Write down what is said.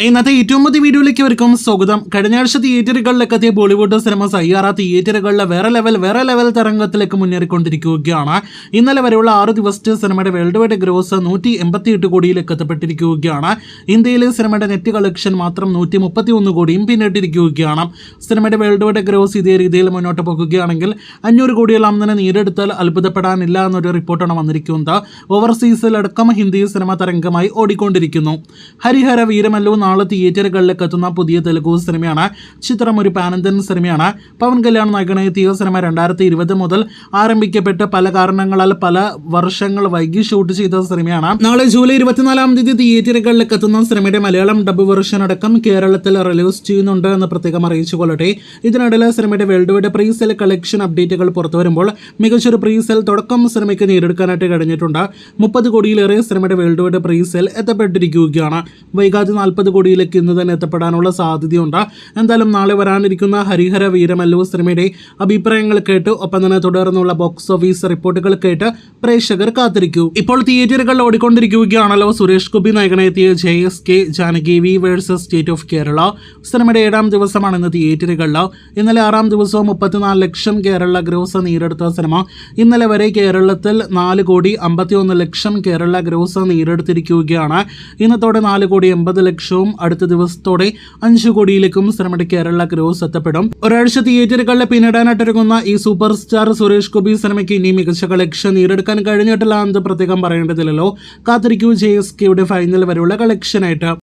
ഇന്നത്തെ ഏറ്റവും പുതിയ വീഡിയോയിലേക്ക് അവർക്കും സ്വാഗതം. കഴിഞ്ഞ ആഴ്ച തിയേറ്ററുകളിലേക്ക് എത്തിയ ബോളിവുഡ് സിനിമ സയ്യാറ തിയേറ്ററുകളിലെ വേറെ ലെവൽ തരംഗത്തിലേക്ക് മുന്നേറിക്കൊണ്ടിരിക്കുകയാണ്. ഇന്നലെ വരെയുള്ള 6 ദിവസത്തെ സിനിമയുടെ വേൾഡ് വൈഡ് ഗ്രോസ് 188 കോടിയിലേക്ക് എത്തപ്പെട്ടിരിക്കുകയാണ്. ഇന്ത്യയിലെ സിനിമയുടെ നെറ്റ് കളക്ഷൻ മാത്രം 131 കോടിയും പിന്നിട്ടിരിക്കുകയാണ്. സിനിമയുടെ വേൾഡ് വൈഡ് ഗ്രോസ് ഇതേ രീതിയിൽ മുന്നോട്ട് പോകുകയാണെങ്കിൽ 500 കോടിയെല്ലാം തന്നെ നേരിടുത്താൽ അത്ഭുതപ്പെടാനില്ല എന്നൊരു റിപ്പോർട്ടാണ് വന്നിരിക്കുന്നത്. ഓവർസീസിലടക്കം ഹിന്ദി സിനിമ തരംഗമായി ഓടിക്കൊണ്ടിരിക്കുന്നു. ഹരിഹര വീരമല്ലു നാളെ തിയേറ്ററുകളിലേക്ക് എത്തുന്ന പുതിയ തെലുഗു സിനിമയാണ്. ചിത്രം ഒരു പാൻ-ഇന്ത്യൻ സിനിമയാണ്. പവൻ കല്യാൺ നായകനെത്തിയ സിനിമ 2020 മുതൽ ആരംഭിക്കപ്പെട്ട് പല കാരണങ്ങളാൽ പല വർഷങ്ങൾ വൈകി ഷൂട്ട് ചെയ്ത സിനിമയാണ്. നാളെ ജൂലൈ 24 തീയതി തിയേറ്ററുകളിലേക്ക് എത്തുന്ന സിനിമയുടെ മലയാളം ഡബ് വെർഷൻ അടക്കം കേരളത്തിൽ റിലീസ് ചെയ്യുന്നുണ്ട് എന്ന് പ്രത്യേകം അറിയിച്ചുകൊള്ളട്ടെ. ഇതിനിടയിൽ സിനിമയുടെ world wide pre cell collection അപ്ഡേറ്റുകൾ പുറത്തു വരുമ്പോൾ മികച്ചൊരു പ്രീ സെൽ തുടക്കം സിനിമയ്ക്ക് നേടിയെടുക്കാനായിട്ട് കഴിഞ്ഞിട്ടുണ്ട്. 30 കോടിയിലേറെ സിനിമയുടെ വേൾഡ് വൈഡ് പ്രീ സെൽ എത്തപ്പെട്ടിരിക്കുകയാണ്. വൈകാതെ 40 കോടിയിലേക്ക് ഇന്ന് തന്നെ എത്തപ്പെടാനുള്ള സാധ്യതയുണ്ട്. എന്തായാലും നാളെ വരാനിരിക്കുന്ന ഹരിഹര വീരമല്ലു സിനിമയുടെ അഭിപ്രായങ്ങൾ കേട്ട് ഒപ്പം തന്നെ തുടർന്നുള്ള ബോക്സ് ഓഫീസ് റിപ്പോർട്ടുകൾ കേട്ട് പ്രേക്ഷകർ കാത്തിരിക്കൂ. ഇപ്പോൾ തിയേറ്ററുകളിൽ ഓടിക്കൊണ്ടിരിക്കുകയാണല്ലോ സുരേഷ് ഗോപി നായകനെത്തിയ JSK Janaki V versus state of Kerala സിനിമയുടെ 7ാം ദിവസമാണ് ഇന്ന് തിയേറ്ററുകളിൽ. ഇന്നലെ 6ാം ദിവസവും 34 ലക്ഷം കേരള ഗ്രോസ് നേടിയെടുത്ത സിനിമ ഇന്നലെ വരെ കേരളത്തിൽ 4 കോടി 51 ലക്ഷം കേരള ഗ്രോസ് നേടിയെടുത്തിരിക്കുകയാണ്. ഇന്നത്തോടെ 4 കോടി 80 ലക്ഷവും അടുത്ത ദിവസത്തോടെ 5 കോടിയിലേക്കും സിനിമയുടെ കേരള ഗ്രോസ് എത്തപ്പെടും. ഒരാഴ്ച തിയേറ്ററുകളിൽ പിന്നിടാനായിട്ടിറങ്ങുന്ന ഈ സൂപ്പർ സ്റ്റാർ സുരേഷ് ഗോപി സിനിമയ്ക്ക് ഇനി മികച്ച കളക്ഷൻ നേടിയെടുക്കാൻ കഴിഞ്ഞിട്ടില്ല എന്ന് പ്രത്യേകം പറയേണ്ടതില്ലല്ലോ. കാത്തിരിക്കൂ JSKയുടെ ഫൈനൽ വരെയുള്ള കളക്ഷനായിട്ട്.